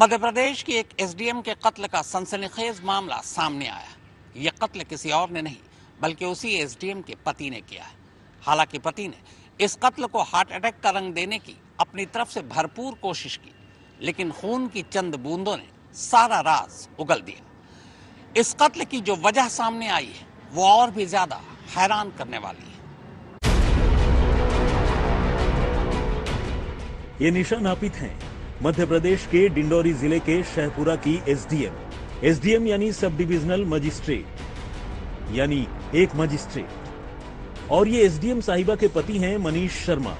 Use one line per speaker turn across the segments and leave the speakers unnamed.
मध्य प्रदेश की एक एसडीएम के कत्ल का सनसनीखेज मामला सामने आया। ये कत्ल किसी और ने नहीं बल्कि उसी एसडीएम के पति ने किया है। हालांकि पति ने इस कत्ल को हार्ट अटैक का रंग देने की अपनी तरफ से भरपूर कोशिश की, लेकिन खून की चंद बूंदों ने सारा राज उगल दिया। इस कत्ल की जो वजह सामने आई है वो और भी ज्यादा हैरान करने वाली है।
ये निशा नापित हैं, मध्य प्रदेश के डिंडोरी जिले के शहपुरा की एसडीएम यानी सब डिविजनल मजिस्ट्रेट, यानी एक मजिस्ट्रेट। और ये एसडीएम साहिबा के पति हैं मनीष शर्मा।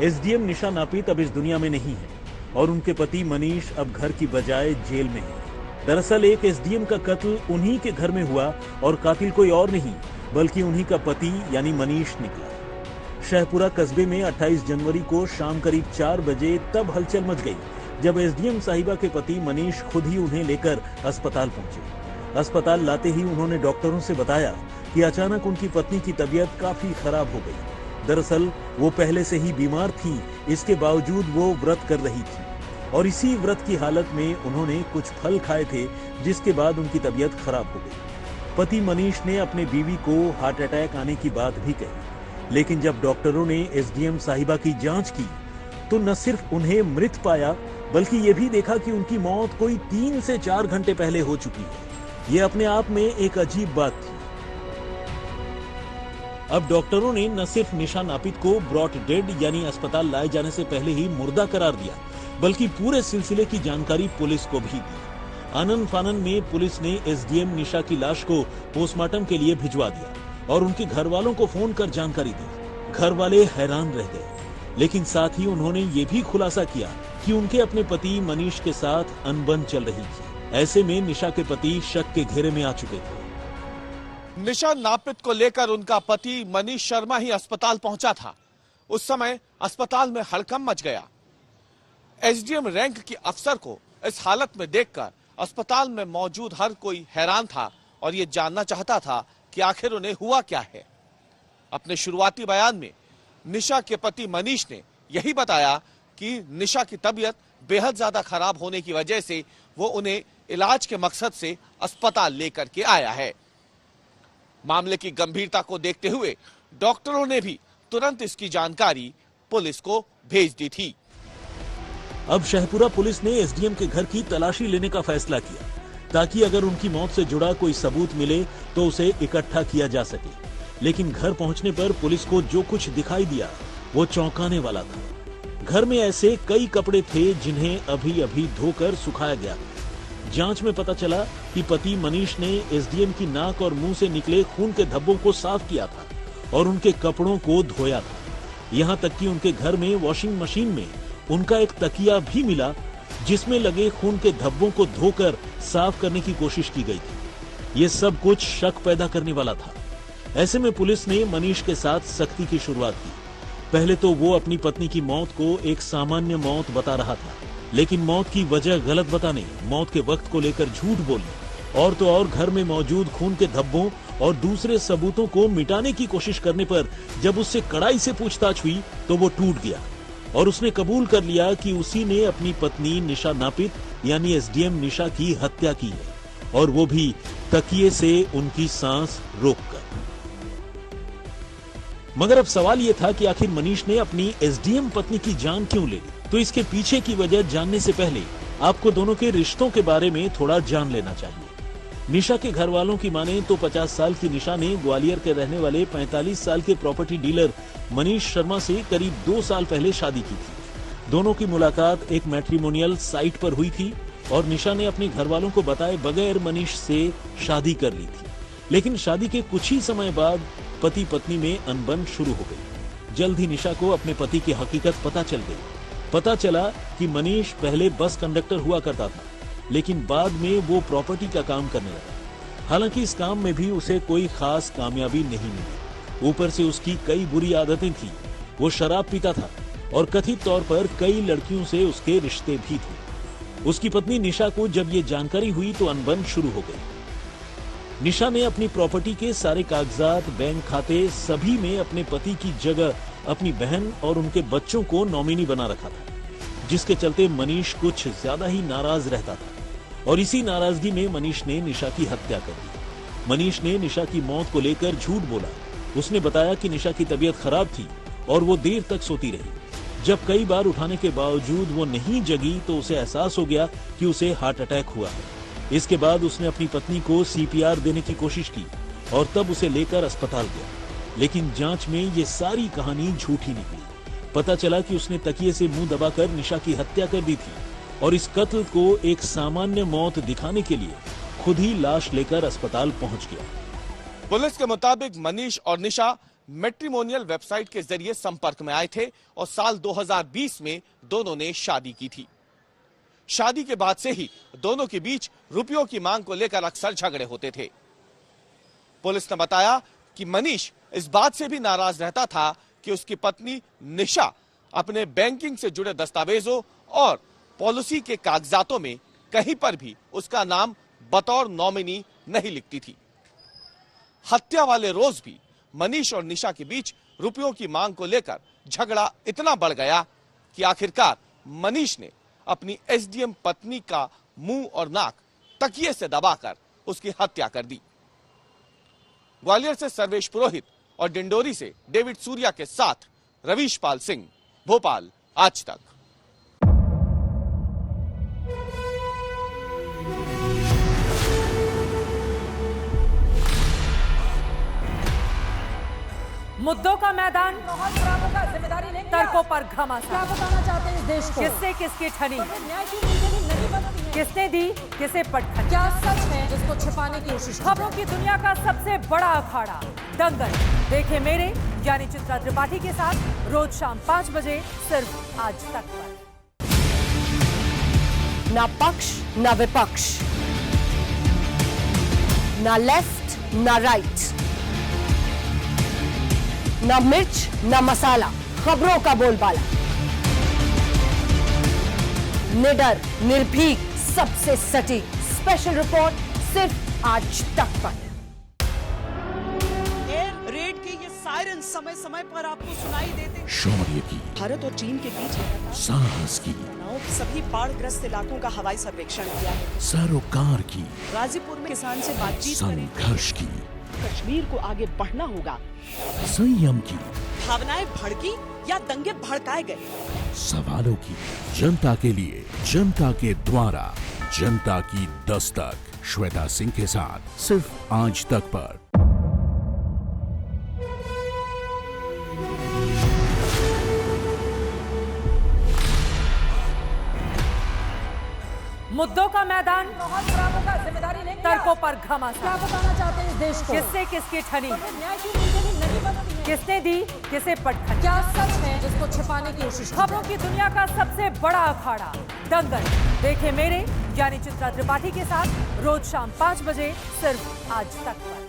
एसडीएम निशा नापित अब इस दुनिया में नहीं है और उनके पति मनीष अब घर की बजाय जेल में है। दरअसल एक एसडीएम का कत्ल उन्हीं के घर में हुआ और कातिल कोई और नहीं बल्कि उन्हीं का पति यानी मनीष निकला। शहपुरा कस्बे में 28 जनवरी को शाम करीब 4 बजे तब हलचल मच गई जब एसडीएम साहिबा के पति मनीष खुद ही उन्हें लेकर अस्पताल पहुंचे। अस्पताल लाते ही उन्होंने डॉक्टरों से बताया कि अचानक उनकी पत्नी की तबीयत काफी खराब हो गई। दरअसल वो पहले से ही बीमार थी, इसके बावजूद वो व्रत कर रही थी और इसी व्रत की हालत में उन्होंने कुछ फल खाए थे, जिसके बाद उनकी तबीयत खराब हो गई। पति मनीष ने अपने बीवी को हार्ट अटैक आने की बात भी कही, लेकिन जब डॉक्टरों ने एसडीएम साहिबा की जांच की तो न सिर्फ उन्हें मृत पाया बल्कि ये भी देखा कि उनकी मौत कोई 3 से 4 घंटे पहले हो चुकी है। ये अपने आप में एक अजीब बात थी। अब डॉक्टरों ने न सिर्फ निशा नापित को ब्रॉट डेड यानी अस्पताल लाए जाने से पहले ही मुर्दा करार दिया बल्कि पूरे सिलसिले की जानकारी पुलिस को भी दी। आनन फानन में पुलिस ने एसडीएम निशा की लाश को पोस्टमार्टम के लिए भिजवा दिया और उनके घर वालों को फोन कर जानकारी दी। घर वाले हैरान रह गए, लेकिन साथ ही उन्होंने ये भी खुलासा किया कि उनके अपने पति मनीष के साथ अनबन चल रही थी। ऐसे में निशा के पति शक के घेरे में आ चुके थे।
निशा नापित को लेकर उनका पति मनीष शर्मा ही अस्पताल पहुंचा था। उस समय अस्पताल में हड़कंप मच गया। एसडीएम रैंक की अफसर को इस हालत में देखकर अस्पताल में मौजूद हर कोई हैरान था और ये जानना चाहता था कि आखिर उन्हें हुआ क्या है। अपने शुरुआती बयान में निशा के पति मनीष ने यही बताया कि निशा की तबीयत बेहद ज्यादा खराब होने की वजह से वो उन्हें इलाज के मकसद से अस्पताल लेकर के आया है। मामले की गंभीरता को देखते हुए डॉक्टरों ने भी तुरंत इसकी जानकारी पुलिस को भेज दी थी।
अब शहपुरा पुलिस ने एसडीएम के घर की तलाशी लेने का फैसला किया ताकि अगर उनकी मौत से जुड़ा कोई सबूत मिले तो उसे इकट्ठा किया जा सके। लेकिन घर पहुंचने पर पुलिस को जो कुछ दिखाई दिया वो चौंकाने वाला था। घर में ऐसे कई कपड़े थे जिन्हें अभी अभी धोकर सुखाया गया था। जांच में पता चला कि पति मनीष ने एसडीएम की नाक और मुंह से निकले खून के धब्बों को साफ किया था और उनके कपड़ों को धोया था। यहाँ तक कि उनके घर में वॉशिंग मशीन में उनका एक तकिया भी मिला जिसमें लगे खून के धब्बों को धोकर साफ करने की कोशिश की गई थी। ये सब कुछ शक पैदा करने वाला था। ऐसे में पुलिस ने मनीष के साथ सख्ती की शुरुआत की। पहले तो वो अपनी पत्नी की मौत को एक सामान्य मौत बता रहा था, लेकिन मौत की वजह गलत बताने, मौत के वक्त को लेकर झूठ बोलने और तो और घर में मौजूद खून के धब्बों और दूसरे सबूतों को मिटाने की कोशिश करने पर जब उससे कड़ाई से पूछताछ हुई तो वो टूट गया और उसने कबूल कर लिया कि उसी ने अपनी पत्नी निशा नापित यानी एसडीएम निशा की हत्या की है और वो भी तकिए से उनकी सांस रोककर। मगर अब सवाल ये था कि आखिर मनीष ने अपनी एसडीएम पत्नी की जान क्यों ले ली। तो इसके पीछे की वजह जानने से पहले आपको दोनों के रिश्तों के बारे में थोड़ा जान लेना चाहिए। निशा के घर वालों की माने तो 50 साल की निशा ने ग्वालियर के रहने वाले 45 साल के प्रॉपर्टी डीलर मनीष शर्मा से करीब 2 साल पहले शादी की थी। दोनों की मुलाकात एक मैट्रिमोनियल साइट पर हुई थी और निशा ने अपने घर वालों को बताए बगैर मनीष से शादी कर ली थी। लेकिन शादी के कुछ ही समय बाद पति पत्नी में अनबन शुरू हो गई। जल्द ही निशा को अपने पति की हकीकत पता चल गई। पता चला कि मनीष पहले बस कंडक्टर हुआ करता था, लेकिन बाद में वो प्रॉपर्टी का काम करने लगा। हालांकि इस काम में भी उसे कोई खास कामयाबी नहीं मिली। ऊपर से उसकी कई बुरी आदतें थी। वो शराब पीता था और कथित तौर पर कई लड़कियों से उसके रिश्ते भी थे। उसकी पत्नी निशा को जब ये जानकारी हुई तो अनबन शुरू हो गई। निशा ने अपनी प्रॉपर्टी के सारे कागजात, बैंक खाते सभी में अपने पति की जगह अपनी बहन और उनके बच्चों को नॉमिनी बना रखा था। जिसके चलते मनीष कुछ ज्यादा ही नाराज रहता था और इसी नाराजगी में मनीष ने निशा की हत्या कर दी। मनीष ने निशा की मौत को लेकर झूठ बोला। उसने बताया कि निशा की तबीयत खराब थी और वो देर तक सोती रही। जब कई बार उठाने के बावजूद वो नहीं जगी तो उसे एहसास हो गया कि उसे हार्ट अटैक हुआ है। इसके बाद उसने अपनी पत्नी को CPR देने की कोशिश की और तब उसे लेकर अस्पताल गया, लेकिन जांच में ये सारी कहानी झूठी निकली। पता चला कि उसने तकिए से मुंह दबाकर निशा की हत्या कर दी थी और इस कत्ल को एक सामान्य मौत दिखाने के लिए खुद ही लाश लेकर अस्पताल पहुंच गया।
पुलिस के मुताबिक मनीष और निशा मैट्रिमोनियल वेबसाइट के जरिए संपर्क में आए थे और साल 2020 में दोनों ने शादी की थी। शादी के बाद से ही दोनों के बीच रुपयों की मांग को लेकर अक्सर झगड़े होते थे। पुलिस ने बताया कि मनीष इस बात से भी नाराज रहता था कि उसकी पत्नी निशा अपने बैंकिंग से जुड़े दस्तावेजों और पॉलिसी के कागजातों में कहीं पर भी उसका नाम बतौर नॉमिनी नहीं लिखती थी। हत्या वाले रोज भी मनीष और निशा के बीच रुपयों की मांग को लेकर झगड़ा इतना बढ़ गया कि आखिरकार मनीष ने अपनी SDM पत्नी का मुंह और नाक तकिए से दबाकर उसकी हत्या कर दी। ग्वालियर से सर्वेश पुरोहित और डिंडोरी से डेविड सूर्या के साथ रवीश पाल सिंह, भोपाल आज तक।
मुद्दों का मैदान, जिम्मेदारी लेंगे, तर्कों पर घमासान।
क्या बताना चाहते हैं इस देश को?
किससे किसकी ठनी,
न्याय की नीति नहीं बनती है।
किसने दी किसे पटखनी।
क्या सच है जिसको छिपाने की कोशिश?
खबरों की दुनिया का सबसे बड़ा अखाड़ा दंगल देखे मेरे यानी चित्रा त्रिपाठी के साथ रोज शाम 5 बजे सिर्फ आज तक पर।
ना पक्ष ना विपक्ष, ना लेफ्ट ना राइट, ना मिर्च ना मसाला, खबरों का बोलबाला। निडर, निर्भीक, सबसे सटीक स्पेशल रिपोर्ट सिर्फ आज तक पर।
एयर रेड के ये सायरन समय समय पर आपको सुनाई देते हैं।
शौर्य की,
भारत और चीन के बीच
साहस की,
सभी बाढ़ग्रस्त इलाकों का हवाई सर्वेक्षण किया है।
सरोकार की,
गाजीपुर में किसान से बातचीत करें।
संघर्ष की,
कश्मीर को आगे बढ़ना होगा।
संयम की,
भावनाएं भड़की या दंगे भड़काए गए।
सवालों की, जनता के लिए, जनता के द्वारा, जनता की दस्तक। श्वेता सिंह के साथ सिर्फ आज तक पर।
मुद्दों का मैदान,
जिम्मेदारी लेंगे,
तर्कों पर घमासान।
क्या बताना चाहते हैं इस देश को?
किससे किसकी ठनी,
न्याय की नीति नहीं बनती है।
किसने दी किसे पटखनी।
क्या सच है जिसको छिपाने की कोशिश?
खबरों की दुनिया का सबसे बड़ा अखाड़ा दंगल देखे मेरे यानी चित्रा त्रिपाठी के साथ रोज शाम 5 बजे सिर्फ आज तक पर।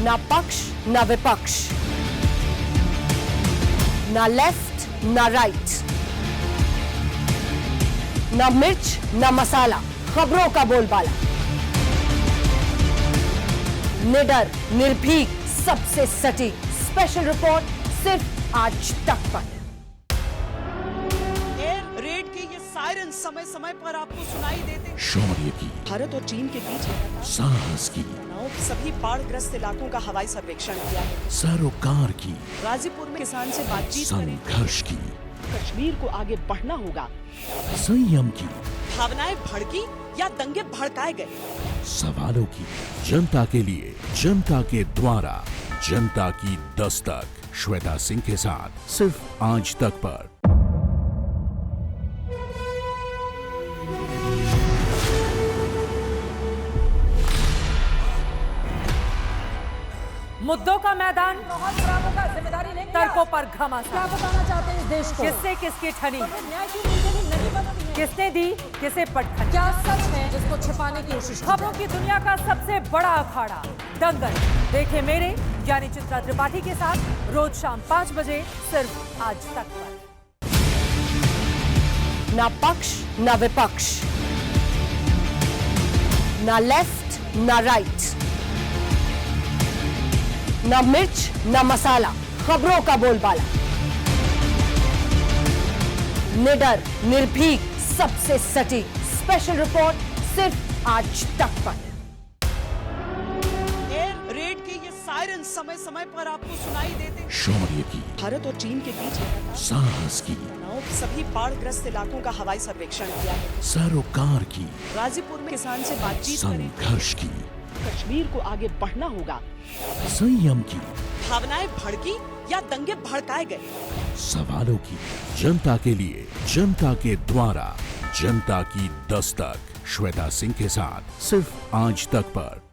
ना पक्ष ना विपक्ष, ना लेफ्ट ना राइट, ना मिर्च ना मसाला, खबरों का बोलबाला। निडर, निर्भीक, सबसे सटीक स्पेशल रिपोर्ट सिर्फ आज तक पर।
एयर रेड के ये सायरन समय समय पर आपको सुनाई देते हैं।
शौर्य की,
भारत और चीन के बीच
साहस की,
सभी बाढ़ग्रस्त इलाकों का हवाई सर्वेक्षण किया है।
सरोकार की,
गाजीपुर में किसान से बातचीत करें।
संघर्ष की,
कश्मीर को आगे बढ़ना होगा।
संयम की,
भावनाएं भड़की या दंगे भड़काए गए।
सवालों की, जनता के लिए, जनता के द्वारा, जनता की दस्तक। श्वेता सिंह के साथ सिर्फ आज तक पर।
मुद्दों का मैदान,
जिम्मेदारी लेंगे,
तर्कों पर
क्या
घमासान।
बताना चाहते हैं इस देश को?
किससे किसकी ठनी,
न्याय की नीति नहीं बनती है।
किसने दी किसे पटखनी।
क्या सच है जिसको छिपाने की कोशिश?
खबरों की दुनिया का सबसे बड़ा अखाड़ा दंगल देखे मेरे यानी चित्रा त्रिपाठी के साथ रोज शाम 5 बजे सिर्फ आज तक पर।
ना पक्ष ना विपक्ष, ना लेफ्ट ना राइट, ना मिर्च ना मसाला, खबरों का बोलबाला। निडर, निर्भीक, सबसे सटीक स्पेशल रिपोर्ट सिर्फ आज तक पर।
एयर रेड के ये सायरन समय समय पर आपको सुनाई देते।
शौर्य की,
भारत और चीन के बीच लगातार
साहस की,
तनाव, सभी बाढ़ग्रस्त इलाकों का हवाई सर्वेक्षण किया है।
सरोकार की,
गाजीपुर में किसान से बातचीत करें।
संघर्ष की,
कश्मीर को आगे बढ़ना होगा।
संयम की,
भावनाएं भड़की या दंगे भड़काए गए।
सवालों की, जनता के लिए, जनता के द्वारा, जनता की दस्तक। श्वेता सिंह के साथ सिर्फ आज तक पर।